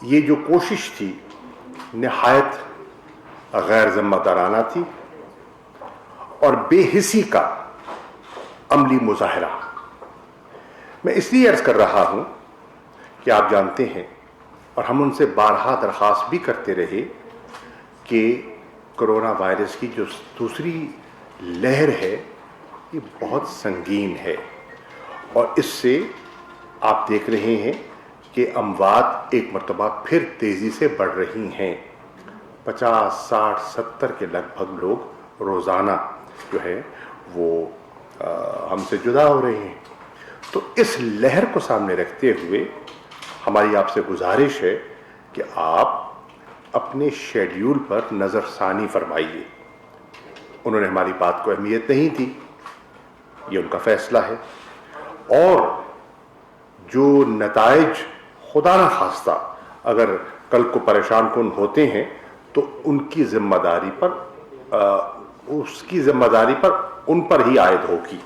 یہ جو کوشش تھی نہایت غیر ذمہ دارانہ تھی اور بے حسی کا عملی مظاہرہ۔ میں اس لیے عرض کر رہا ہوں کہ آپ جانتے ہیں اور ہم ان سے بارہا درخواست بھی کرتے رہے کہ کرونا وائرس کی جو دوسری لہر ہے یہ بہت سنگین ہے، اور اس سے آپ دیکھ رہے ہیں کہ اموات ایک مرتبہ پھر تیزی سے بڑھ رہی ہیں۔ 50 60 70 کے لگ بھگ لوگ روزانہ جو ہے وہ ہم سے جدا ہو رہے ہیں۔ تو اس لہر کو سامنے رکھتے ہوئے ہماری آپ سے گزارش ہے کہ آپ اپنے شیڈیول پر نظر ثانی فرمائیے۔ انہوں نے ہماری بات کو اہمیت نہیں دی، یہ ان کا فیصلہ ہے، اور جو نتائج خدا نہ خواستہ اگر کل کو پریشان کن ہوتے ہیں تو ان کی ذمہ داری پر ان پر ہی عائد ہوگی۔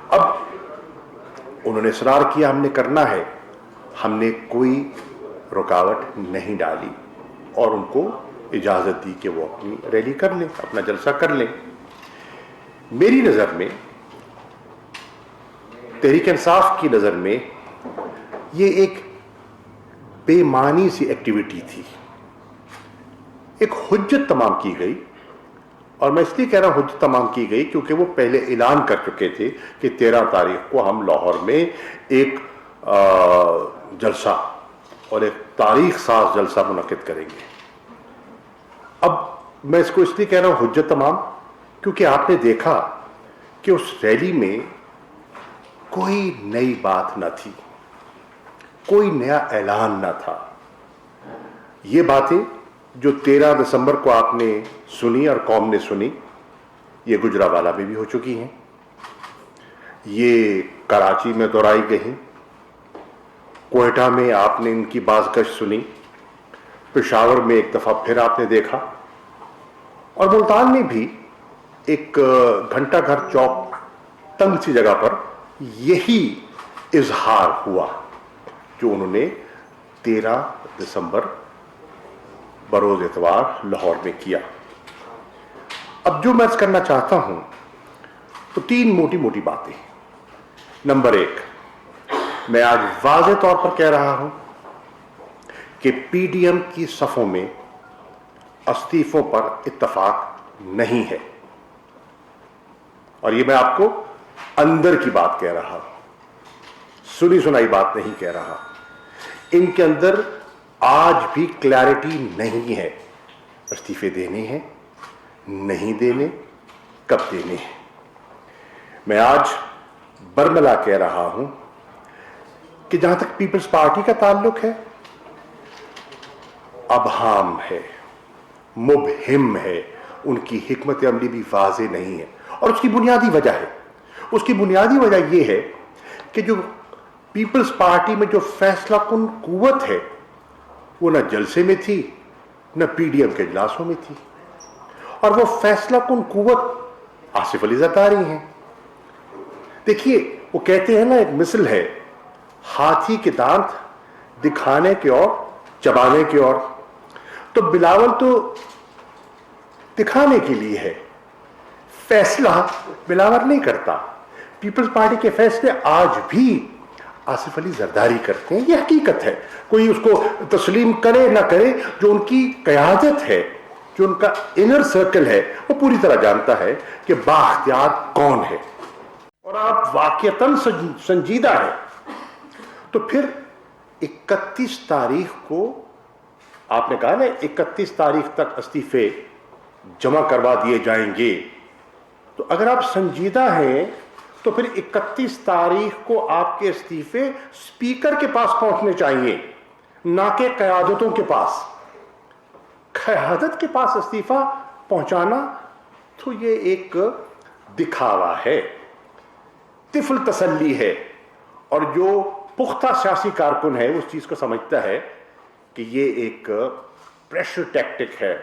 اب انہوں نے اصرار کیا ہم نے کرنا ہے، ہم نے کوئی رکاوٹ نہیں ڈالی اور ان کو اجازت دی کہ وہ اپنی ریلی کر لیں، اپنا جلسہ کر لیں۔ میری نظر میں، تحریک انصاف کی نظر میں، یہ ایک بے معنی سی ایکٹیویٹی تھی، ایک حجت تمام کی گئی، اور میں اس لیے کہہ رہا ہوں حجت تمام کی گئی کیونکہ وہ پہلے اعلان کر چکے تھے کہ 13 تاریخ کو ہم لاہور میں ایک جلسہ اور ایک تاریخ ساز جلسہ منعقد کریں گے۔ اب میں اس کو اس لیے کہہ رہا ہوں حجت تمام کیونکہ آپ نے دیکھا کہ اس ریلی میں کوئی نئی بات نہ تھی، کوئی نیا اعلان نہ تھا۔ یہ باتیں جو 13 دسمبر کو آپ نے سنی اور قوم نے سنی، یہ گجرانوالہ میں بھی ہو چکی ہیں، یہ کراچی میں دہرائی گئی، کوئٹہ میں آپ نے ان کی بازگشت سنی، پشاور میں ایک دفعہ پھر آپ نے دیکھا، اور ملتان میں بھی ایک گھنٹہ گھر چوک تنگ سی جگہ پر یہی اظہار ہوا جو انہوں نے 13 دسمبر بروز اتوار لاہور میں کیا۔ اب جو میں عرض کرنا چاہتا ہوں تو 3 موٹی موٹی باتیں۔ نمبر 1، میں آج واضح طور پر کہہ رہا ہوں کہ پی ڈی ایم کی صفوں میں استعفوں پر اتفاق نہیں ہے، اور یہ میں آپ کو اندر کی بات کہہ رہا ہوں، سنی سنائی بات نہیں کہہ رہا۔ ان کے اندر آج بھی کلیئرٹی نہیں ہے، استعفے دینے ہیں نہیں دینے، کب دینے ہیں۔ میں آج برملا کہہ رہا ہوں کہ جہاں تک پیپلز پارٹی کا تعلق ہے، ابہام ہے، مبہم ہے، ان کی حکمت عملی بھی واضح نہیں ہے، اور اس کی بنیادی وجہ ہے، اس کی بنیادی وجہ یہ ہے کہ جو پیپلز پارٹی میں جو فیصلہ کن قوت ہے وہ نہ جلسے میں تھی نہ پی ڈی ایم کے اجلاسوں میں تھی، اور وہ فیصلہ کن قوت آصف علی زرداری ہیں۔ دیکھیے وہ کہتے ہیں نا، ایک مثل ہے، ہاتھی کے دانت دکھانے کے اور چبانے کے اور، تو بلاول تو دکھانے کے لیے ہے، فیصلہ بلاول نہیں کرتا۔ پیپلز پارٹی کے فیصلے آج بھی آصف علی زرداری کرتے ہیں، یہ حقیقت ہے، کوئی اس کو تسلیم کرے نہ کرے، جو ان کی قیادت ہے، جو ان کا انر سرکل ہے، وہ پوری طرح جانتا ہے کہ بااختیار کون ہے، اور آپ واقعتاً سنجیدہ ہے تو پھر 31 تاریخ کو آپ نے کہا نا 31 تاریخ تک استعفے جمع کروا دیے جائیں گے، تو اگر آپ سنجیدہ ہیں تو پھر 31 تاریخ کو آپ کے استعفے اسپیکر کے پاس پہنچنے چاہیے، نہ کہ قیادتوں کے پاس۔ قیادت کے پاس استعفیٰ پہنچانا تو یہ ایک دکھاوا ہے، طفل تسلی ہے، اور جو پختہ سیاسی کارکن ہے اس چیز کو سمجھتا ہے کہ یہ ایک پریشر ٹیکٹک ہے،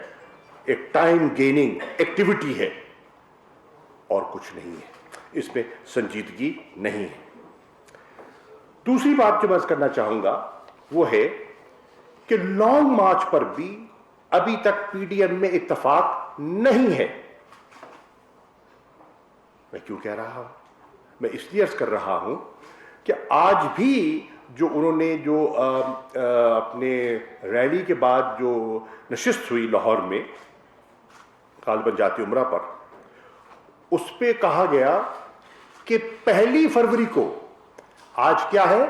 ایک ٹائم گیننگ ایکٹیویٹی ہے، اور کچھ نہیں ہے، اس میں سنجیدگی نہیں ہے۔ دوسری بات جو میں کرنا چاہوں گا وہ ہے کہ لانگ مارچ پر بھی ابھی تک پی ڈی ایم میں اتفاق نہیں ہے. میں کیوں کہہ رہا ہوں؟ میں اس لیے عرض کر رہا ہوں کہ آج بھی جو انہوں نے جو اپنے ریلی کے بعد جو نشست ہوئی لاہور میں غالباً جاتی عمرہ پر، اس پہ کہا گیا کہ 1 فروری کو، آج کیا ہے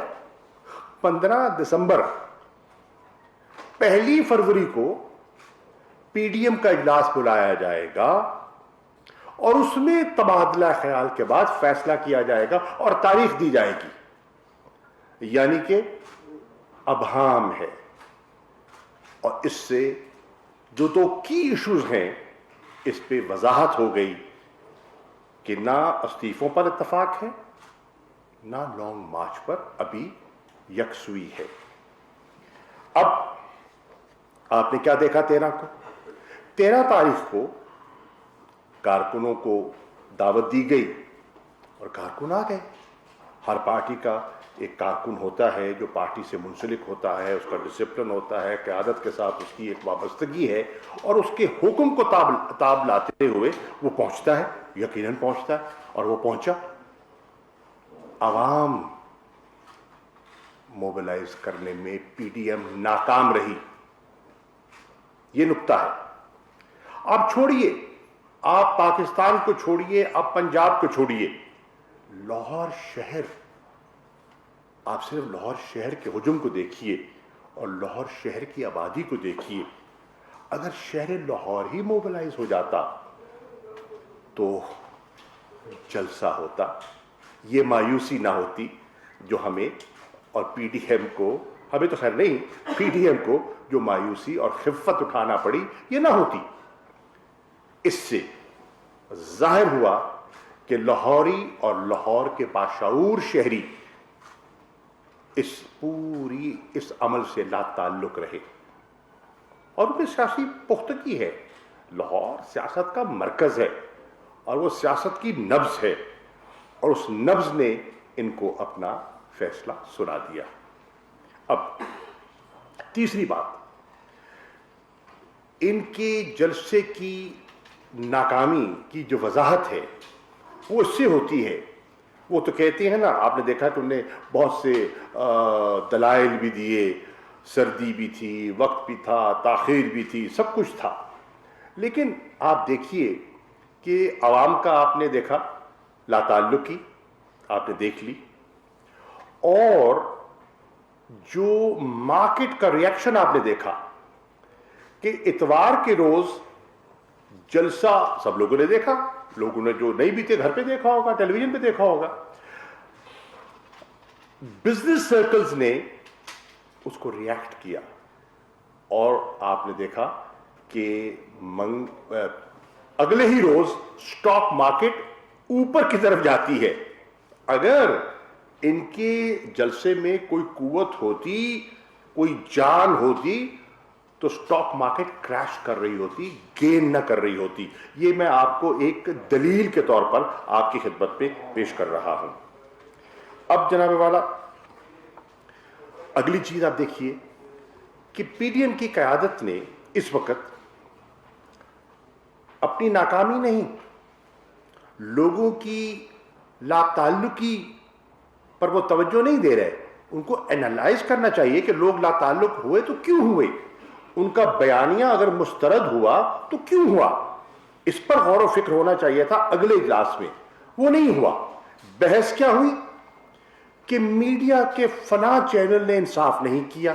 15 دسمبر، 1 فروری کو پی ڈی ایم کا اجلاس بلایا جائے گا اور اس میں تبادلہ خیال کے بعد فیصلہ کیا جائے گا اور تاریخ دی جائے گی. یعنی کہ ابہام ہے، اور اس سے جو دو کی ایشوز ہیں اس پہ وضاحت ہو گئی کہ نہ استعفوں پر اتفاق ہے، نہ لانگ مارچ پر ابھی یکسوئی ہے. اب آپ نے کیا دیکھا 13 تاریخ کو کارکنوں کو دعوت دی گئی اور کارکن آ گئے. ہر پارٹی کا ایک کارکن ہوتا ہے جو پارٹی سے منسلک ہوتا ہے، اس کا ڈسپلن ہوتا ہے، قیادت کے ساتھ اس کی ایک وابستگی ہے، اور اس کے حکم کو تاب لاتے ہوئے وہ پہنچتا ہے، یقیناً پہنچتا ہے، اور وہ پہنچا. عوام موبلائز کرنے میں پی ڈی ایم ناکام رہی. یہ نکتہ ہے. آپ چھوڑیے، آپ پاکستان کو چھوڑیے، آپ پنجاب کو چھوڑیے، لاہور شہر، آپ صرف لاہور شہر کے حجم کو دیکھیے اور لاہور شہر کی آبادی کو دیکھیے. اگر شہر لاہور ہی موبلائز ہو جاتا تو جلسہ ہوتا، یہ مایوسی نہ ہوتی جو ہمیں اور پی ڈی ایم کو، ہمیں تو خیر نہیں، پی ڈی ایم کو جو مایوسی اور خفت اٹھانا پڑی، یہ نہ ہوتی. اس سے ظاہر ہوا کہ لاہوری اور لاہور کے باشعور شہری اس عمل سے لا تعلق رہے، اور ان میں سیاسی پختگی ہے. لاہور سیاست کا مرکز ہے اور وہ سیاست کی نبض ہے، اور اس نبض نے ان کو اپنا فیصلہ سنا دیا. اب تیسری بات، ان کے جلسے کی ناکامی کی جو وضاحت ہے وہ اس سے ہوتی ہے. وہ تو کہتے ہیں نا، آپ نے دیکھا کہ انہوں نے بہت سے دلائل بھی دیے، سردی بھی تھی، وقت بھی تھا، تاخیر بھی تھی، سب کچھ تھا. لیکن آپ دیکھیے کہ عوام کا آپ نے دیکھا لا تعلقی آپ نے دیکھ لی، اور جو مارکیٹ کا ریاکشن آپ نے دیکھا کہ اتوار کے روز جلسہ سب لوگوں نے دیکھا، لوگوں نے جو نہیں بھی تھے گھر پہ دیکھا ہوگا، ٹیلی ویژن پہ دیکھا ہوگا. بزنس سرکلز نے اس کو ریاکٹ کیا، اور آپ نے دیکھا کہ اگلے ہی روز سٹاک مارکیٹ اوپر کی طرف جاتی ہے. اگر ان کے جلسے میں کوئی قوت ہوتی، کوئی جان ہوتی، تو سٹاک مارکیٹ کریش کر رہی ہوتی، گین نہ کر رہی ہوتی. یہ میں آپ کو ایک دلیل کے طور پر آپ کی خدمت میں پیش کر رہا ہوں. اب جناب والا، اگلی چیز آپ دیکھیے کہ پی ڈی ایم کی قیادت نے اس وقت اپنی ناکامی نہیں، لوگوں کی لا تعلقی پر وہ توجہ نہیں دے رہے. ان کو اینالائز کرنا چاہیے کہ لوگ لا تعلق ہوئے تو کیوں ہوئے، ان کا بیانیہ اگر مسترد ہوا تو کیوں ہوا. اس پر غور و فکر ہونا چاہیے تھا اگلے اجلاس میں، وہ نہیں ہوا. بحث کیا ہوئی کہ میڈیا کے فلاں چینل نے انصاف نہیں کیا،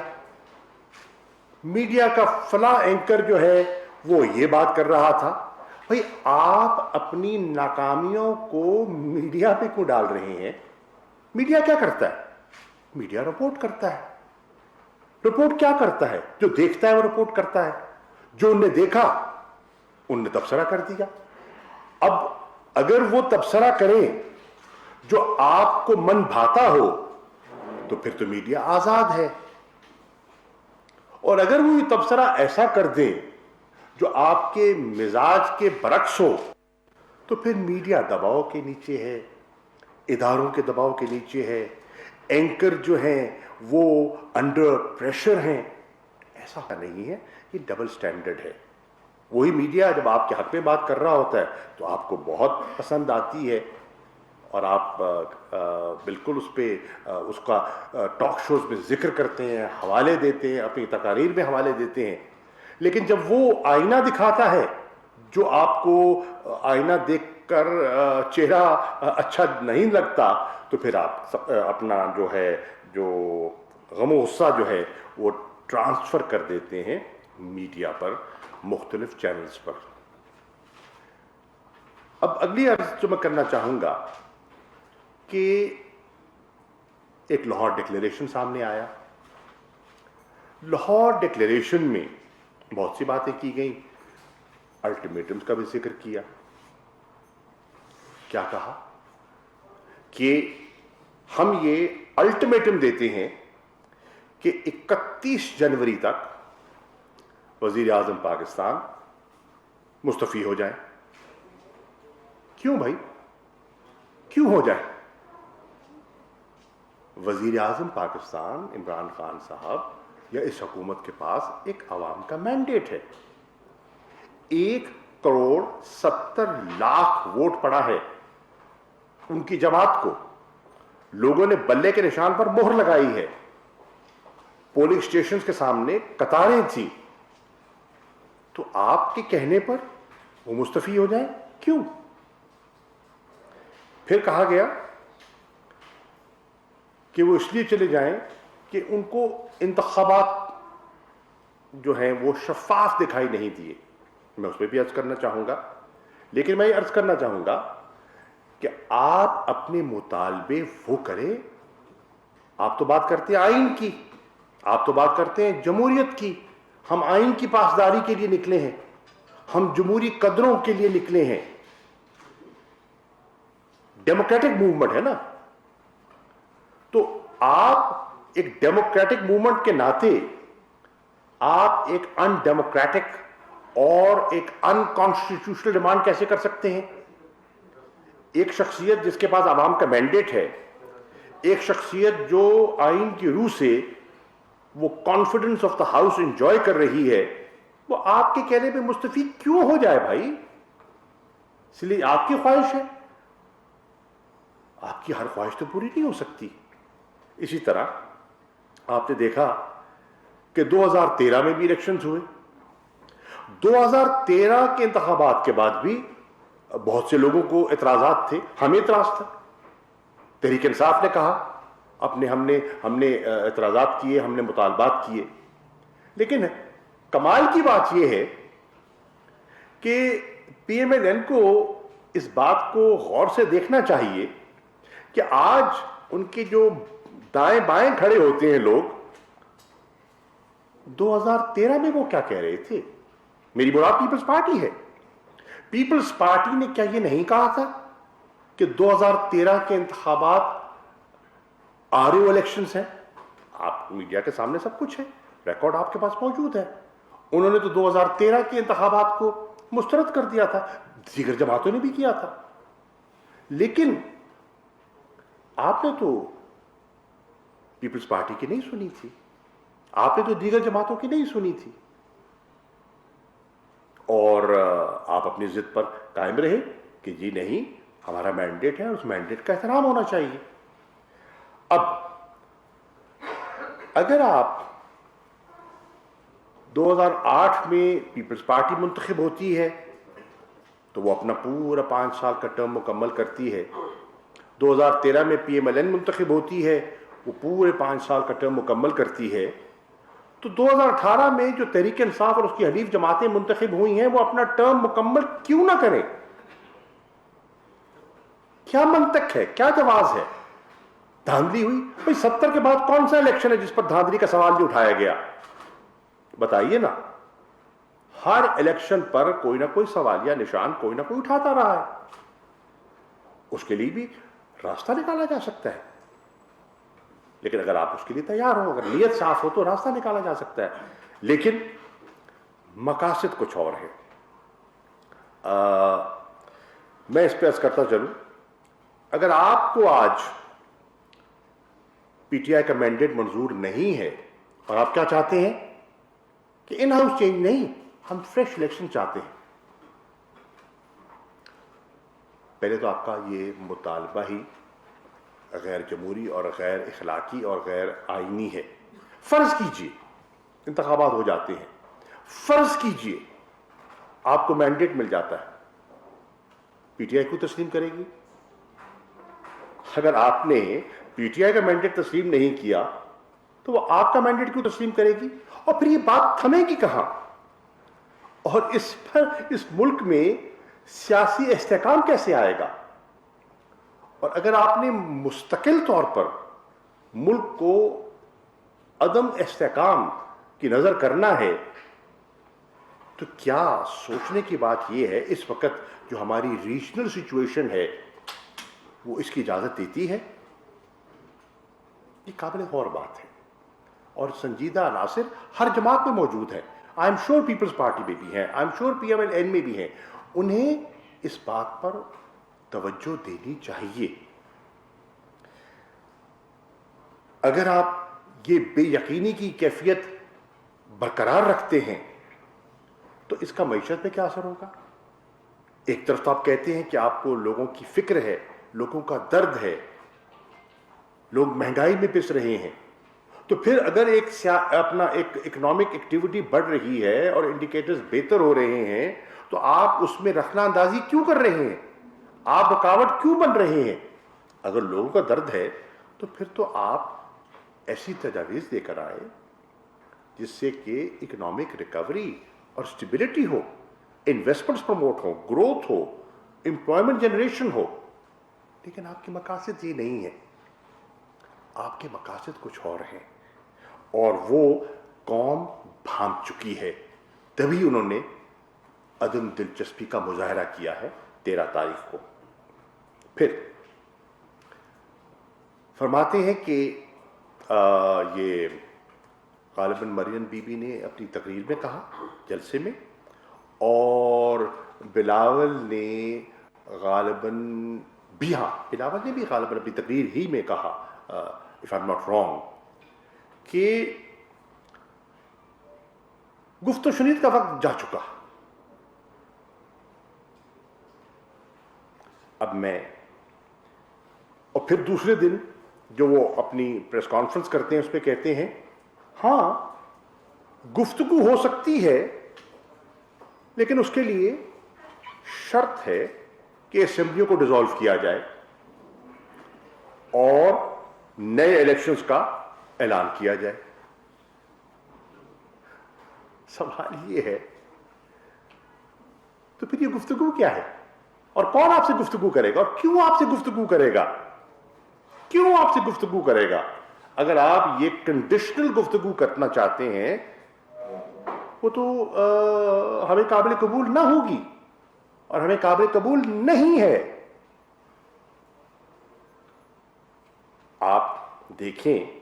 میڈیا کا فلاں اینکر جو ہے وہ یہ بات کر رہا تھا. بھئی آپ اپنی ناکامیوں کو میڈیا پہ کیوں ڈال رہے ہیں؟ میڈیا کیا کرتا ہے؟ میڈیا رپورٹ کرتا ہے. رپورٹ کیا کرتا ہے؟ جو دیکھتا ہے وہ رپورٹ کرتا ہے. جو انہوں نے دیکھا انہوں نے تبصرہ کر دیا. اب اگر وہ تبصرہ کریں جو آپ کو من بھاتا ہو تو پھر تو میڈیا آزاد ہے، اور اگر وہ یہ تبصرہ ایسا کر دیں جو آپ کے مزاج کے برعکس ہو تو پھر میڈیا دباؤ کے نیچے ہے، اداروں کے دباؤ کے نیچے ہے، اینکر جو ہیں وہ انڈر پریشر ہیں. ایسا نہیں ہے, یہ ڈبل سٹینڈرڈ ہے. وہی میڈیا جب آپ کے حق میں بات کر رہا ہوتا ہے تو آپ کو بہت پسند آتی ہے اور آپ بالکل اس پہ اس کا ٹاک شوز میں ذکر کرتے ہیں, حوالے دیتے ہیں, اپنی تقاریر میں حوالے دیتے ہیں. لیکن جب وہ آئینہ دکھاتا ہے جو آپ کو آئینہ دیکھ کر چہرہ اچھا نہیں لگتا, تو پھر آپ اپنا جو ہے جو غم و غصہ جو ہے وہ ٹرانسفر کر دیتے ہیں میڈیا پر, مختلف چینلز پر. اب اگلی عرض جو میں کرنا چاہوں گا کہ ایک لاہور ڈکلیریشن سامنے آیا. لاہور ڈکلیریشن میں بہت سی باتیں کی گئیں, الٹیمیٹمز کا بھی ذکر کیا. کیا کہا کہ ہم یہ الٹیمیٹم دیتے ہیں کہ 31 جنوری تک وزیر اعظم پاکستان مستعفی ہو جائیں. کیوں بھائی, کیوں ہو جائے؟ وزیر اعظم پاکستان عمران خان صاحب یا اس حکومت کے پاس ایک عوام کا مینڈیٹ ہے. 1,70,00,000 ووٹ پڑا ہے ان کی جماعت کو. لوگوں نے بلے کے نشان پر مہر لگائی ہے. پولنگ اسٹیشنز کے سامنے قطاریں تھیں. تو آپ کے کہنے پر وہ مستعفی ہو جائیں, کیوں؟ پھر کہا گیا کہ وہ اس لیے چلے جائیں کہ ان کو انتخابات جو ہیں وہ شفاف دکھائی نہیں دیے. میں اس پہ بھی عرض کرنا چاہوں گا, لیکن میں یہ عرض کرنا چاہوں گا کہ آپ اپنے مطالبے وہ کریں. آپ تو بات کرتے ہیں آئین کی, آپ تو بات کرتے ہیں جمہوریت کی. ہم آئین کی پاسداری کے لیے نکلے ہیں, ہم جمہوری قدروں کے لیے نکلے ہیں. ڈیموکریٹک موومنٹ ہے نا, تو آپ ایک ڈیموکریٹک موومنٹ کے ناطے آپ ایک ان ڈیموکریٹک اور ایک ان کانسٹیٹیوشنل ڈیمانڈ کیسے کر سکتے ہیں؟ ایک شخصیت جس کے پاس عوام کا مینڈیٹ ہے, ایک شخصیت جو آئین کی روح سے وہ confidence of the house enjoy کر رہی ہے, وہ آپ کے کہنے پہ مستعفی کیوں ہو جائے بھائی؟ اس لیے آپ کی خواہش ہے, آپ کی ہر خواہش تو پوری نہیں ہو سکتی. اسی طرح آپ نے دیکھا کہ 2013 میں بھی الیکشنز ہوئے. 2013 کے انتخابات کے بعد بھی بہت سے لوگوں کو اعتراضات تھے. ہمیں اعتراض تھا. تحریک انصاف نے کہا ہم نے اعتراضات کیے, ہم نے مطالبات کیے. لیکن کمال کی بات یہ ہے کہ پی ایم ایل این کو اس بات کو غور سے دیکھنا چاہیے کہ آج ان کے جو دائیں بائیں کھڑے ہوتے ہیں لوگ, 2013 میں وہ کیا کہہ رہے تھے. میری مراد پیپلز پارٹی ہے. پیپلز پارٹی نے کیا یہ نہیں کہا تھا کہ 2013 کے انتخابات RO الیکشنز ہیں؟ آپ میڈیا کے سامنے سب کچھ ہے, ریکارڈ آپ کے پاس موجود ہے. انہوں نے تو 2013 کے انتخابات کو مسترد کر دیا تھا, دیگر جماعتوں نے بھی کیا تھا. لیکن آپ نے تو پیپلز پارٹی کی نہیں سنی تھی, آپ نے تو دیگر جماعتوں کی نہیں سنی تھی, اور آپ اپنی ضد پر قائم رہے کہ جی نہیں, ہمارا مینڈیٹ ہے اور اس مینڈیٹ کا احترام ہونا چاہیے. اب اگر آپ 2008 میں پیپلز پارٹی منتخب ہوتی ہے تو وہ اپنا پورا 5 سال کا ٹرم مکمل کرتی ہے. 2013 میں پی ایم ایل این منتخب ہوتی ہے, وہ پورے 5 سال کا ٹرم مکمل کرتی ہے. تو 2018 میں جو تحریک انصاف اور اس کی حلیف جماعتیں منتخب ہوئی ہیں وہ اپنا ٹرم مکمل کیوں نہ کریں؟ کیا منطق ہے, کیا جواز ہے؟ دھاندلی ہوئی بھائی. 70 کے بعد کون سا الیکشن ہے جس پر دھاندلی کا سوال نہیں اٹھایا گیا؟ بتائیے نا. ہر الیکشن پر کوئی نہ کوئی سوالیہ نشان کوئی نہ کوئی اٹھاتا رہا ہے. اس کے لیے بھی راستہ نکالا جا سکتا ہے, لیکن اگر آپ اس کے لیے تیار ہو, اگر نیت صاف ہو تو راستہ نکالا جا سکتا ہے. لیکن مقاصد کچھ اور ہے. میں اس پہ عرض کرتا چلوں, اگر آپ کو آج پی ٹی آئی کا مینڈیٹ منظور نہیں ہے اور آپ کیا چاہتے ہیں کہ ان ہاؤس چینج نہیں، ہم فریش الیکشن چاہتے ہیں. پہلے تو آپ کا یہ مطالبہ ہی غیر جمہوری اور غیر اخلاقی اور غیر آئینی ہے. فرض کیجئے انتخابات ہو جاتے ہیں، فرض کیجئے آپ کو مینڈیٹ مل جاتا ہے، پی ٹی آئی کو تسلیم کرے گی؟ اگر آپ نے پی ٹی آئی کا مینڈیٹ تسلیم نہیں کیا تو وہ آپ کا مینڈیٹ کیوں تسلیم کرے گی؟ اور پھر یہ بات تھمے گی کہاں؟ اور اس پر اس ملک میں سیاسی استحکام کیسے آئے گا؟ اور اگر آپ نے مستقل طور پر ملک کو عدم استحکام کی نظر کرنا ہے تو کیا سوچنے کی بات یہ ہے اس وقت جو ہماری ریجنل سچویشن ہے وہ اس کی اجازت دیتی ہے؟ یہ قابل غور بات ہے اور سنجیدہ عناصر ہر جماعت میں موجود ہیں. I'm sure Peoples Party میں بھی ہیں، I'm sure P M L N میں بھی ہیں. انہیں اس بات پر توجہ دینی چاہیے. اگر آپ یہ بے یقینی کی کیفیت برقرار رکھتے ہیں تو اس کا معیشت پہ کیا اثر ہوگا؟ ایک طرف تو آپ کہتے ہیں کہ آپ کو لوگوں کی فکر ہے، لوگوں کا درد ہے، لوگ مہنگائی میں پس رہے ہیں، تو پھر اگر اپنا ایک اکنامک ایکٹیویٹی بڑھ رہی ہے اور انڈیکیٹرز بہتر ہو رہے ہیں تو آپ اس میں رخنہ اندازی کیوں کر رہے ہیں؟ آپ رکاوٹ کیوں بن رہے ہیں؟ اگر لوگوں کا درد ہے تو پھر تو آپ ایسی تجاویز دے کر آئے جس سے کہ اکنامک ریکوری اور اسٹیبلٹی ہو، انویسٹمنٹس پروموٹ ہو، گروتھ ہو، امپلائمنٹ جنریشن ہو. لیکن آپ کے مقاصد یہ نہیں ہے، آپ کے مقاصد کچھ اور ہیں اور وہ قوم بھانپ چکی ہے. تبھی انہوں نے عدم دلچسپی کا مظاہرہ کیا ہے 13 تاریخ کو. پھر فرماتے ہیں کہ یہ غالباً مریم بی بی نے اپنی تقریر میں کہا جلسے میں، اور بلاول نے غالباً بھی غالباً اپنی تقریر ہی میں کہا if I'm not wrong کہ گفت و شنید کا وقت جا چکا. اب میں اور پھر دوسرے دن جو وہ اپنی پریس کانفرنس کرتے ہیں اس پہ کہتے ہیں ہاں گفتگو ہو سکتی ہے لیکن اس کے لیے شرط ہے کہ اسمبلیوں کو ڈیزالو کیا جائے اور نئے الیکشنز کا اعلان کیا جائے. سوال یہ ہے تو پھر یہ گفتگو کیا ہے اور کون آپ سے گفتگو کرے گا اور کیوں آپ سے گفتگو کرے گا؟ کیوں آپ سے گفتگو کرے گا؟ اگر آپ یہ کنڈیشنل گفتگو کرنا چاہتے ہیں وہ تو ہمیں قابل قبول نہ ہوگی اور ہمیں قابل قبول نہیں ہے. آپ دیکھیں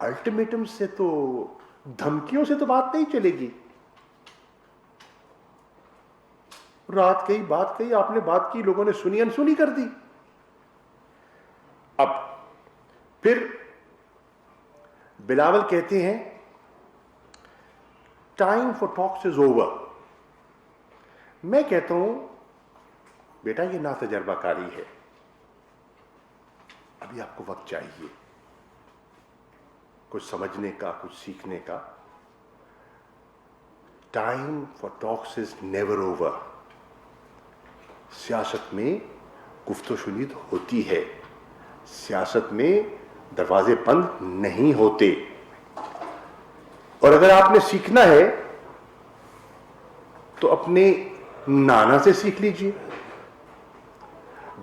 الٹیمیٹم سے تو، دھمکیوں سے تو بات نہیں چلے گی. رات کہی بات کہی، آپ نے بات کی، لوگوں نے سنی انسنی کر دی. اب پھر بلاول کہتے ہیں time for talks is over. میں کہتا ہوں بیٹا یہ ناتجربہ کاری ہے، ابھی آپ کو وقت چاہیے کچھ سمجھنے کا، کچھ سیکھنے کا. Time for talks is never over. سیاست میں گفت و شنید ہوتی ہے، سیاست میں دروازے بند نہیں ہوتے. اور اگر آپ نے سیکھنا ہے تو اپنے نانا سے سیکھ لیجئے.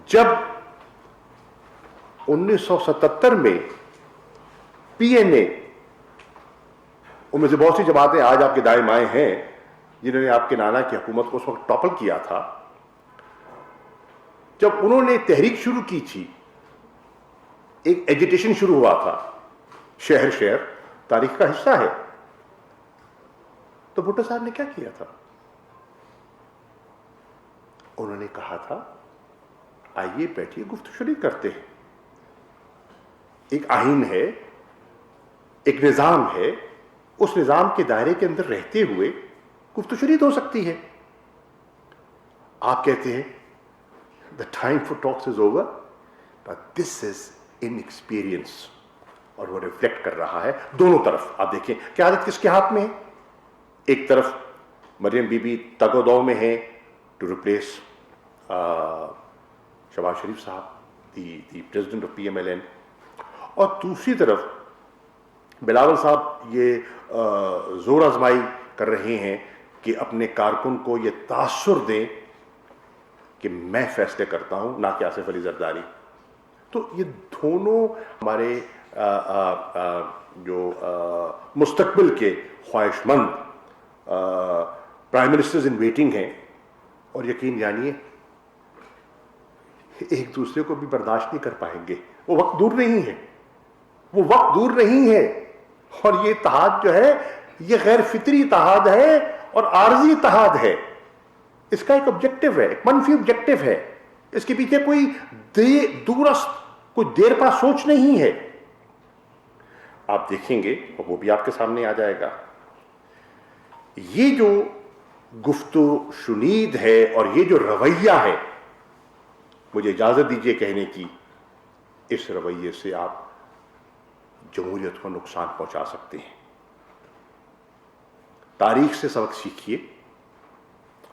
جب 1977 میں پی این اے، ان میں سے بہت سی جماعتیں آج آپ کے دائیں بائیں ہیں جنہوں نے آپ کے نانا کی حکومت کو اس وقت ٹاپل کیا تھا، جب انہوں نے تحریک شروع کی تھی، ایک ایجیٹیشن شروع ہوا تھا، شہر شہر تاریخ کا حصہ ہے، تو بھٹو صاحب نے کیا کیا تھا؟ انہوں نے کہا تھا آئیے بیٹھیے گفت و شنید کرتے ہیں. ایک آئین ہے، ایک نظام ہے، اس نظام کے دائرے کے اندر رہتے ہوئے گفت و شنید ہو سکتی ہے. آپ کہتے ہیں the time for talks is over, but this is inexperience, اور وہ ریفلیکٹ کر رہا ہے دونوں طرف. آپ دیکھیں قیادت کس کے ہاتھ میں ہے. ایک طرف مریم بی بی تگ و دو میں ہے ٹو ریپلیس شہباز شریف صاحب دی پریزیڈنٹ آف PMLN, اور دوسری طرف بلاول صاحب یہ زور آزمائی کر رہے ہیں کہ اپنے کارکن کو یہ تاثر دیں کہ میں فیصلے کرتا ہوں، نہ کہ آصف علی زرداری. تو یہ دونوں ہمارے جو مستقبل کے خواہش مند پرائم منسٹرز ان ویٹنگ ہیں، اور یقین جانیے ایک دوسرے کو بھی برداشت نہیں کر پائیں گے. وہ وقت دور نہیں ہے، وہ وقت دور نہیں ہے. اور یہ اتحاد جو ہے یہ غیر فطری اتحاد ہے اور عارضی اتحاد ہے. اس کا ایک آبجیکٹو ہے، ایک منفی آبجیکٹو ہے. اس کے پیچھے کوئی دورست کوئی دیر پا سوچ نہیں ہے. آپ دیکھیں گے اور وہ بھی آپ کے سامنے آ جائے گا. یہ جو گفت و شنید ہے اور یہ جو رویہ ہے، مجھے اجازت دیجیے کہنے کی، اس رویے سے آپ جمہوریت کو نقصان پہنچا سکتے ہیں. تاریخ سے سبق سیکھیے،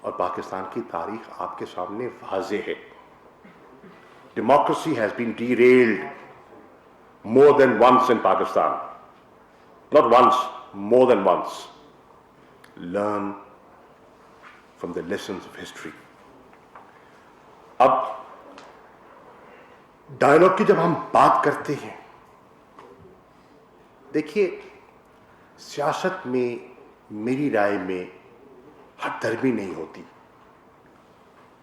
اور پاکستان کی تاریخ آپ کے سامنے واضح ہے. Democracy has been derailed more than once in Pakistan. Not once, more than once. Learn from the lessons of history. اب ڈائلاگ کی جب ہم بات کرتے ہیں، دیکھیے سیاست میں میری رائے میں ہر درمی نہیں ہوتی.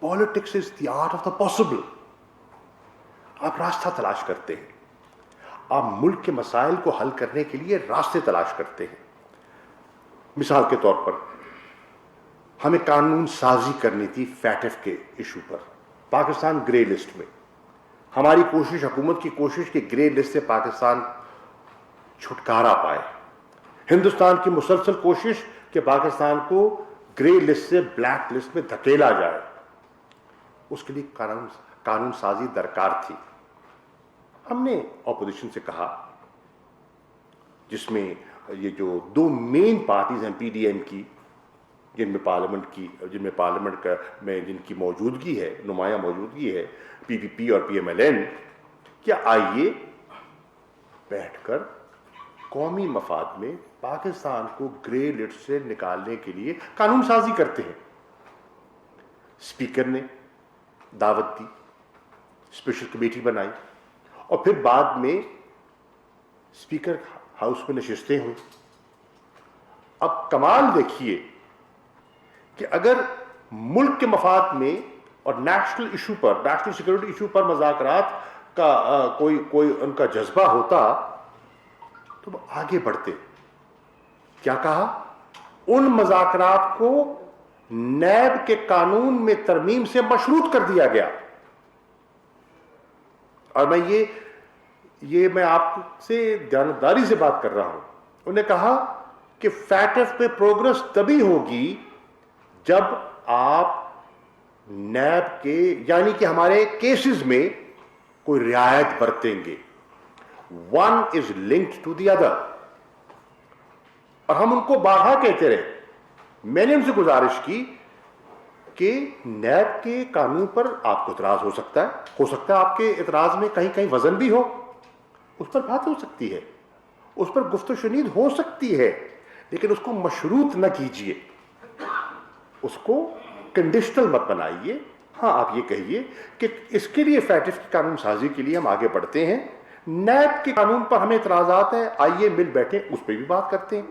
Politics is the art of the possible. آپ راستہ تلاش کرتے ہیں، آپ ملک کے مسائل کو حل کرنے کے لیے راستے تلاش کرتے ہیں. مثال کے طور پر ہمیں قانون سازی کرنی تھی فیٹف کے ایشو پر. پاکستان گرے لسٹ میں. ہماری کوشش، حکومت کی کوشش کہ گرے لسٹ سے پاکستان چھٹکارا پائے. ہندوستان کی مسلسل کوشش کہ پاکستان کو گرے لسٹ سے بلیک لسٹ میں دھکیلا جائے. اس کے لیے قانون سازی درکار تھی. ہم نے اپوزیشن سے کہا، جس میں یہ جو دو مین پارٹیز ہیں PDM کی، جن میں پارلیمنٹ میں جن کی موجودگی ہے، نمایاں موجودگی ہے، PPP اور PMLN، کیا آئیے بیٹھ کر قومی مفاد میں پاکستان کو گرے لسٹ سے نکالنے کے لیے قانون سازی کرتے ہیں. اسپیکر نے دعوت دی، اسپیشل کمیٹی بنائی، اور پھر بعد میں اسپیکر ہاؤس میں نشستیں ہوئی. اب کمال دیکھیے کہ اگر ملک کے مفاد میں اور نیشنل ایشو پر، نیشنل سیکورٹی ایشو پر مذاکرات کا کوئی ان کا جذبہ ہوتا تو وہ آگے بڑھتے. کیا کہا؟ ان مذاکرات کو نیب کے قانون میں ترمیم سے مشروط کر دیا گیا. اور میں آپ سے دیانتداری سے بات کر رہا ہوں. انہوں نے کہا کہ فیٹف پہ پروگرس تبھی ہوگی جب آپ نیب کے، یعنی کہ ہمارے کیسز میں کوئی رعایت برتیں گے. One is linked to the other. اور ہم ان کو بارہا کہتے رہے. میں نے ان سے گزارش کی کہ نیب کے قانون پر آپ کو اعتراض ہو سکتا ہے آپ کے اعتراض میں کہیں کہیں وزن بھی ہو، اس پر بات ہو سکتی ہے، اس پر گفت و شنید ہو سکتی ہے، لیکن اس کو مشروط نہ کیجیے، اس کو کنڈیشنل مت بنائیے. ہاں آپ یہ کہیے کہ اس کے لیے فیٹف کی قانون سازی کے لیے ہم آگے بڑھتے ہیں، نیب کے قانون پر ہمیں اعتراضات ہیں، آئیے مل بیٹھیں اس پہ بھی بات کرتے ہیں.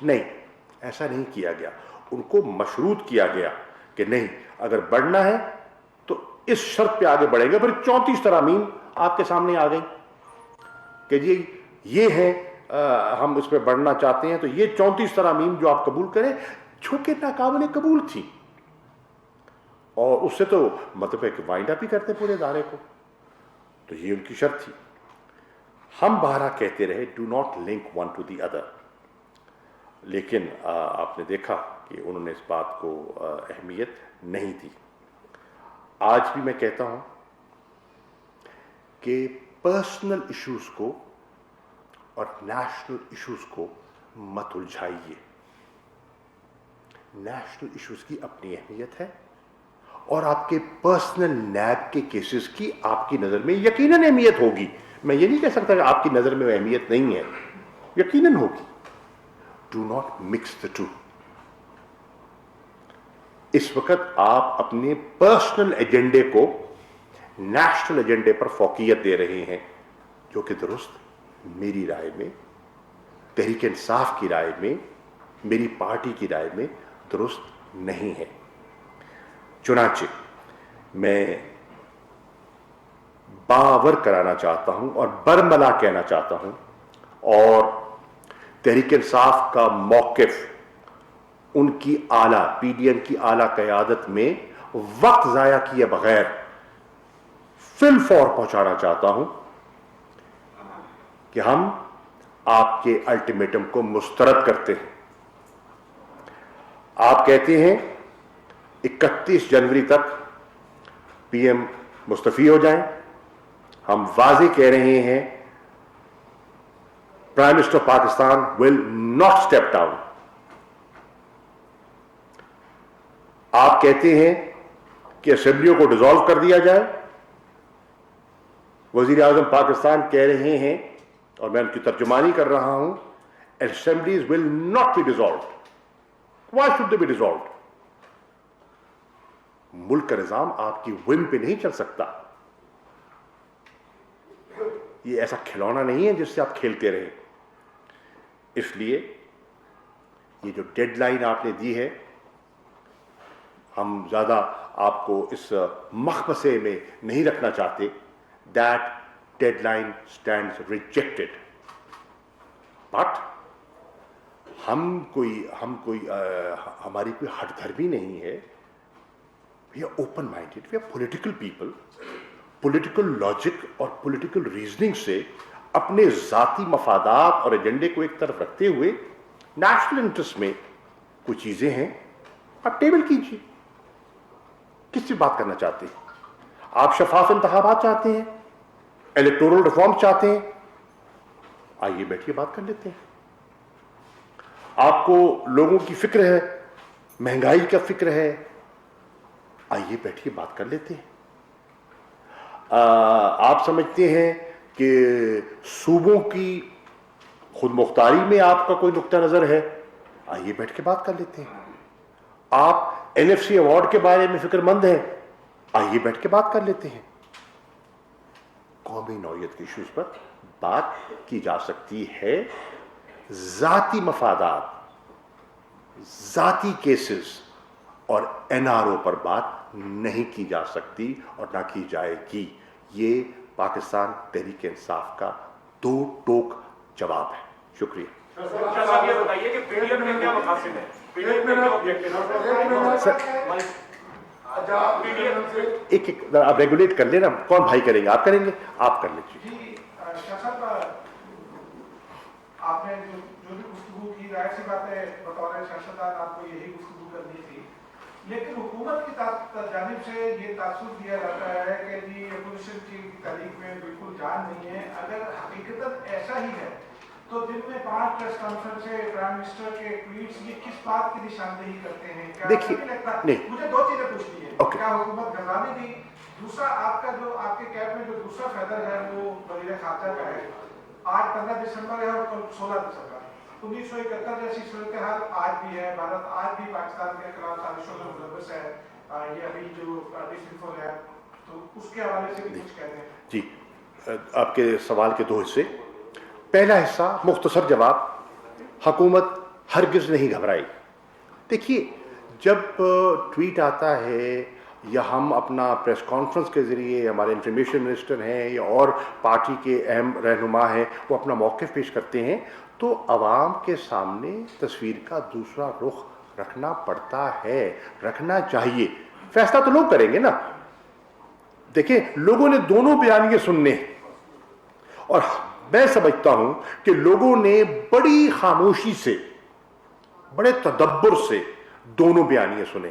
نہیں، ایسا نہیں کیا گیا. ان کو مشروط کیا گیا کہ نہیں، اگر بڑھنا ہے تو اس شرط پہ آگے بڑھیں گے. پھر 34 ترامیم آپ کے سامنے آ گئی کہ جی یہ ہے، ہم اس پہ بڑھنا چاہتے ہیں تو یہ 34 ترامیم جو آپ قبول کریں، جو کہ ناقابل قبول تھی. اور اس سے تو مطلب ہے کہ وائنڈ اپ ہی کرتے پورے ادارے کو. تو یہ ان کی شرط تھی. ہم بہرحال کہتے رہے do not link one to the other. لیکن آپ نے دیکھا کہ انہوں نے اس بات کو اہمیت نہیں دی. آج بھی میں کہتا ہوں کہ پرسنل ایشوز کو اور نیشنل ایشوز کو مت الجھائیے. نیشنل ایشوز کی اپنی اہمیت ہے اور آپ کے پرسنل نیب کے کیسز کی آپ کی نظر میں یقیناً اہمیت ہوگی. میں یہ نہیں کہہ سکتا کہ آپ کی نظر میں وہ اہمیت نہیں ہے, یقیناً ہوگی. Do not mix the two. اس وقت آپ اپنے پرسنل ایجنڈے کو نیشنل ایجنڈے پر فوقیت دے رہے ہیں, جو کہ درست میری رائے میں, تحریک انصاف کی رائے میں, میری پارٹی کی رائے میں درست نہیں ہے. چنانچہ میں باور کرانا چاہتا ہوں اور برملا کہنا چاہتا ہوں, اور تحریک انصاف کا موقف ان کی اعلیٰ پی ڈی ایم کی اعلیٰ قیادت میں وقت ضائع کیے بغیر فی الفور پہنچانا چاہتا ہوں کہ ہم آپ کے الٹیمیٹم کو مسترد کرتے ہیں. آپ کہتے ہیں 31 جنوری تک پی ایم مستعفی ہو جائیں. ہم واضح کہہ رہے ہیں prime minister of Pakistan will not step down. آپ کہتے ہیں کہ اسمبلیوں کو ڈیزالو کر دیا جائے. وزیر اعظم پاکستان کہہ رہے ہیں, اور میں ان کی ترجمانی کر رہا ہوں, assemblies will not be dissolved. Why should they be dissolved? ملک کا نظام آپ کی وم پہ نہیں چل سکتا. یہ ایسا کھلونا نہیں ہے جس سے آپ کھیلتے رہیں. اس لیے یہ جو ڈیڈ لائن آپ نے دی ہے, ہم زیادہ آپ کو اس مخمصے میں نہیں رکھنا چاہتے. That deadline stands rejected. But ہماری کوئی ہٹ دھرمی نہیں ہے. We are open-minded. We are political people. Political logic اور political reasoning سے اپنے ذاتی مفادات اور ایجنڈے کو ایک طرف رکھتے ہوئے نیشنل انٹرسٹ میں کچھ چیزیں ہیں, آپ ٹیبل کیجیے. کس سے بات کرنا چاہتے ہیں؟ آپ شفاف انتخابات چاہتے ہیں, الیکٹورل ریفارم چاہتے ہیں, آئیے بیٹھیے بات کر لیتے ہیں. آپ کو لوگوں کی فکر ہے, مہنگائی کا فکر ہے, آئیے بیٹھیے بات کر لیتے ہیں. آپ سمجھتے ہیں کہ صوبوں کی خود مختاری میں آپ کا کوئی نقطہ نظر ہے, آئیے بیٹھ کے بات کر لیتے ہیں. آپ این ایف سی ایوارڈ کے بارے میں فکر مند ہیں, آئیے بیٹھ کے بات کر لیتے ہیں. قومی نوعیت کے ایشوز پر بات کی جا سکتی ہے. ذاتی مفادات, ذاتی کیسز اور این آر او پر بات نہیں کی جا سکتی اور نہ کی جائے گی. یہ پاکستان تحریک انصاف کا دو ٹوک جواب ہے. شکریہ. ایک آپ ریگولیٹ کر لینا, کون بھائی کریں گے؟ آپ کریں گے, آپ کر لیجیے. آپ نے جو بھی گفتگو کی, ظاہر سی بات ہے بطور سیاستدان آپ کو یہی گفتگو کرنی تھی, لیکن حکومت کی جانب سے یہ تاثر دیا جاتا ہے کہ جی اپوزیشن کی تحریک میں بالکل جان نہیں ہے. اگر حقیقت ایسا ہی ہے تو دن میں 5 پریس کانفرنس سے پرائم منسٹر کے ٹویٹس یہ کس بات کی نشاندہی کرتے ہیں؟ کیا نہیں لگتا؟ مجھے دو چیزیں پوچھنی ہیں. کیا حکومت گھبرانے دی؟ دوسرا, آپ کا جو آپ کے کیب میں جو دوسرا فیدر ہے وہ وزیر خارجہ کا ہے. آج 15 دسمبر ہے اور کل 16 دسمبر. 1971 جیسی صورتحال آج بھی ہے. بھارت آج بھی پاکستان کے خلاف سازشوں میں ملوث ہے. یہ ابھی جو ڈسنفور ہے تو اس کے حوالے سے بھی کچھ کہتے ہیں. جی, آپ کے سوال کے دو حصے. پہلا حصہ مختصر جواب, حکومت ہرگز نہیں گھبرائی. دیکھیے, جب ٹویٹ آتا ہے یا ہم اپنا پریس کانفرنس کے ذریعے, ہمارے انفارمیشن منسٹر ہیں یا اور پارٹی کے اہم رہنما ہیں, وہ اپنا موقف پیش کرتے ہیں, تو عوام کے سامنے تصویر کا دوسرا رخ رکھنا پڑتا ہے, رکھنا چاہیے. فیصلہ تو لوگ کریں گے نا. دیکھیں, لوگوں نے دونوں بیانیے سننے, اور میں سمجھتا ہوں کہ لوگوں نے بڑی خاموشی سے بڑے تدبر سے دونوں بیانیے سنے.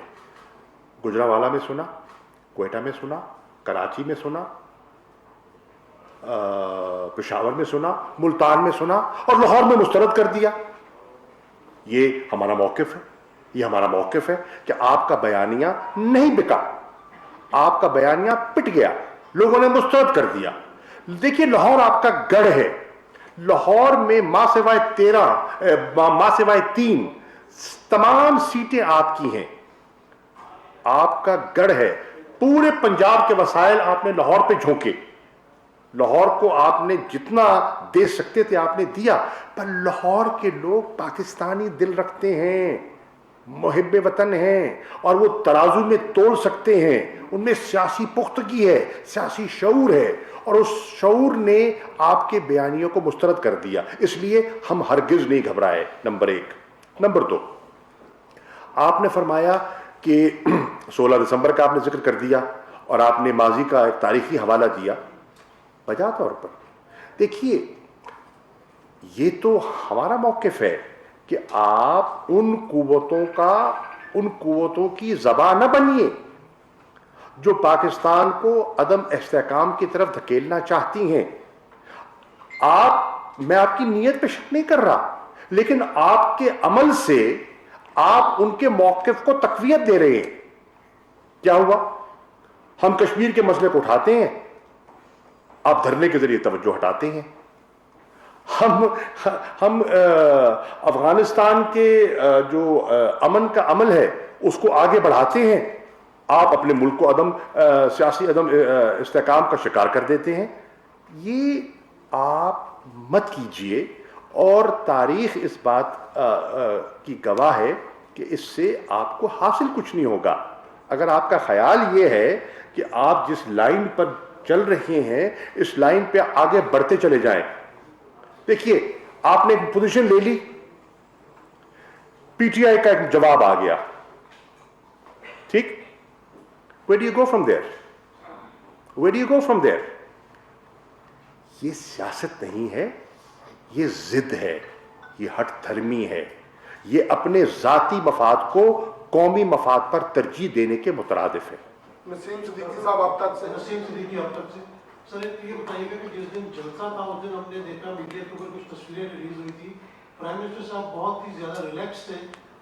گجرانوالہ میں سنا, کوئٹہ میں سنا, کراچی میں سنا, پشاور میں سنا, ملتان میں سنا, اور لاہور میں مسترد کر دیا. یہ ہمارا موقف ہے, یہ ہمارا موقف ہے کہ آپ کا بیانیہ نہیں بکا, آپ کا بیانیہ پٹ گیا, لوگوں نے مسترد کر دیا. دیکھیے لاہور آپ کا گڑھ ہے, لاہور میں ماں سوائے 3 تمام سیٹیں آپ کی ہیں, آپ کا گڑھ ہے. پورے پنجاب کے وسائل آپ نے لاہور پہ جھونکے, لاہور کو آپ نے جتنا دے سکتے تھے آپ نے دیا, پر لاہور کے لوگ پاکستانی دل رکھتے ہیں, محب وطن ہیں, اور وہ ترازو میں تول سکتے ہیں. ان میں سیاسی پختگی ہے, سیاسی شعور ہے, اور اس شعور نے آپ کے بیانیوں کو مسترد کر دیا. اس لیے ہم ہرگز نہیں گھبرائے. نمبر 1. نمبر 2, آپ نے فرمایا کہ 16 دسمبر کا آپ نے ذکر کر دیا, اور آپ نے ماضی کا ایک تاریخی حوالہ دیا. بجا طور پر دیکھیے, یہ تو ہمارا موقف ہے کہ آپ ان قوتوں کی زبان نہ بنیے جو پاکستان کو عدم استحکام کی طرف دھکیلنا چاہتی ہیں. میں آپ کی نیت پہ شک نہیں کر رہا, لیکن آپ کے عمل سے آپ ان کے موقف کو تقویت دے رہے ہیں. کیا ہوا؟ ہم کشمیر کے مسئلے کو اٹھاتے ہیں, آپ دھرنے کے ذریعے توجہ ہٹاتے ہیں. ہم افغانستان کے جو امن کا عمل ہے اس کو آگے بڑھاتے ہیں, آپ اپنے ملک کو سیاسی عدم استحکام کا شکار کر دیتے ہیں. یہ آپ مت کیجئے, اور تاریخ اس بات کی گواہ ہے کہ اس سے آپ کو حاصل کچھ نہیں ہوگا. اگر آپ کا خیال یہ ہے کہ آپ جس لائن پر چل رہے ہیں اس لائن پہ آگے بڑھتے چلے جائیں. دیکھیے آپ نے ایک پوزیشن لے لی, پی ٹی آئی کا ایک جواب آ گیا, ٹھیک, where do you go from there? Where do you go from there? یہ سیاست نہیں ہے, یہ ضد ہے, یہ ہٹ دھرمی ہے, یہ اپنے ذاتی مفاد کو قومی مفاد پر ترجیح دینے کے مترادف ہے. نسیم صدیقی صاحب آپ تک سے. نسیم صدیقی آپ تک سے. سر یہ بتائیے گا کہ جس دن جلسہ تھا اس دن ہم نے دیکھا میڈیا کے اوپر کچھ تصویریں ریلیز ہوئی تھی, پرائم منسٹر صاحب بہت ہی زیادہ ریلیکس تھے,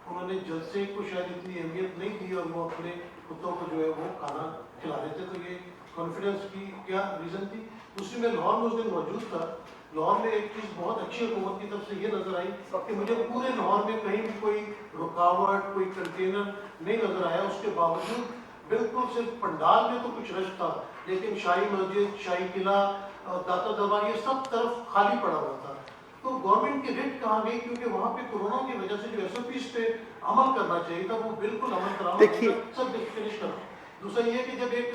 انہوں نے جلسے کو شاید اتنی اہمیت نہیں دی اور وہ اپنے کتوں کو جو ہے وہ کھانا کھلا رہے تھے. تو یہ کانفیڈنس کی کیا ریزن تھی؟ دوسری میں لاہور میں اس دن موجود تھا, لاہور میں ایک چیز بہت اچھی حکومت کی طرف سے یہ نظر آئی کہ مجھے پورے لاہور میں کہیں بھی کوئی رکاوٹ, کوئی کنٹینر نہیں نظر آیا. اس کے باوجود بالکل صرف پنڈال میں تو کچھ رش تھا, لیکن شاہی مسجد, شاہی قلعہ, داتا دربار یہ سب طرف خالی پڑا ہوا تھا. تو گورنمنٹ کی ریٹ کہاں گئی؟ کیونکہ وہاں پہ کورونا کی وجہ سے جو ایس او پیز پہ عمل کرنا چاہیے تھا وہ بالکل عمل کرانا دیکھیے سب فنش کرنا. دوسرا یہ کہ جب ایک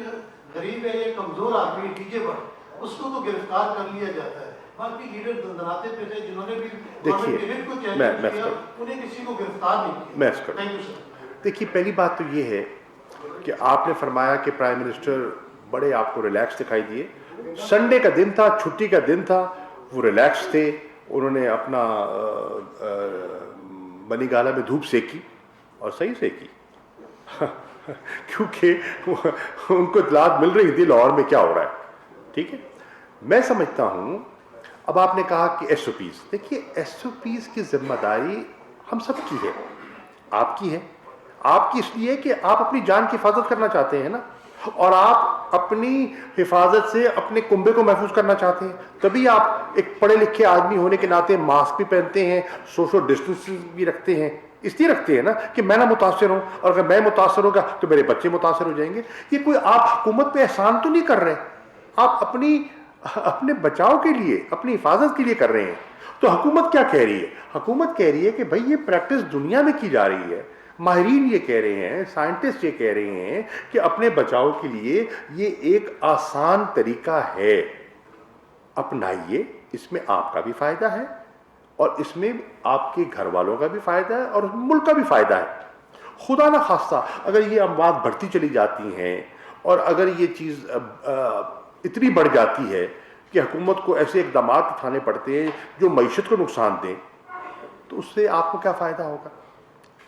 غریب ہے یا کمزور آدمی ڈی جے پر, اس کو تو گرفتار کر لیا جاتا ہے, باقی لیڈر دندناتے پہ تھے جنہوں نے بھی گورنمنٹ کی ریٹ کو چیلنج کیا, انہیں کسی کو گرفتار نہیں کیا. Thank you sir. دیکھیے پہلی بات تو یہ ہے کہ آپ نے فرمایا کہ پرائم منسٹر بڑے آپ کو ریلیکس دکھائی دیے. سنڈے کا دن تھا, چھٹی کا دن تھا, وہ ریلیکس تھے, انہوں نے اپنا بنی گالا میں دھوپ سیکی اور صحیح سیکی کیونکہ ان کو اطلاعات مل رہی تھی لاہور میں کیا ہو رہا ہے. ٹھیک ہے, میں سمجھتا ہوں. اب آپ نے کہا کہ ایس او پیز, دیکھیے ایس او پیز کی ذمہ داری ہم سب کی ہے, آپ کی ہے. آپ کی اس لیے کہ آپ اپنی جان کی حفاظت کرنا چاہتے ہیں نا, اور آپ اپنی حفاظت سے اپنے کنبے کو محفوظ کرنا چاہتے ہیں, تبھی آپ ایک پڑھے لکھے آدمی ہونے کے ناطے ماسک بھی پہنتے ہیں, سوشل ڈسٹینسنگ بھی رکھتے ہیں. اس لیے رکھتے ہیں نا کہ میں نہ متاثر ہوں, اور اگر میں متاثر ہوگا تو میرے بچے متاثر ہو جائیں گے. یہ کوئی آپ حکومت پہ احسان تو نہیں کر رہے, آپ اپنے بچاؤ کے لیے, اپنی حفاظت کے لیے کر رہے ہیں. تو حکومت کیا کہہ رہی ہے؟ حکومت کہہ رہی ہے کہ بھائی یہ پریکٹس دنیا میں کی جا رہی ہے, ماہرین یہ کہہ رہے ہیں, سائنٹسٹ یہ کہہ رہے ہیں کہ اپنے بچاؤ کے لیے یہ ایک آسان طریقہ ہے, اپنائیے. اس میں آپ کا بھی فائدہ ہے, اور اس میں آپ کے گھر والوں کا بھی فائدہ ہے, اور ملک کا بھی فائدہ ہے. خدا نہ خواستہ اگر یہ اموات بڑھتی چلی جاتی ہیں, اور اگر یہ چیز اتنی بڑھ جاتی ہے کہ حکومت کو ایسے اقدامات اٹھانے پڑتے ہیں جو معیشت کو نقصان دیں, تو اس سے آپ کو کیا فائدہ ہوگا؟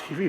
TV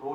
2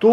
2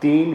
$3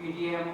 PDM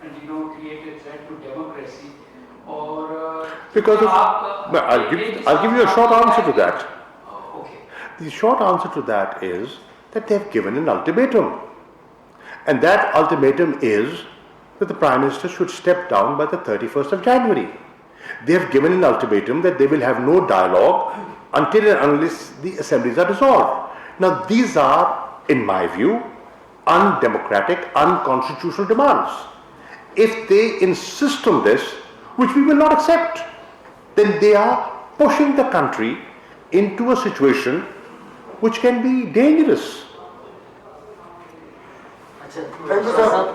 create a threat to democracy? Or because of, I'll give you a short answer to that. Okay. The short answer to that is that they have given an ultimatum, and that ultimatum is that the Prime Minister should step down by the 31st of January. They have given an ultimatum that they will have no dialogue until and unless the assemblies are dissolved. Now these are, in my view, undemocratic, unconstitutional demands. If they insist on this, which we will not accept, then they are pushing the country into a situation which can be dangerous. Thank you, sir.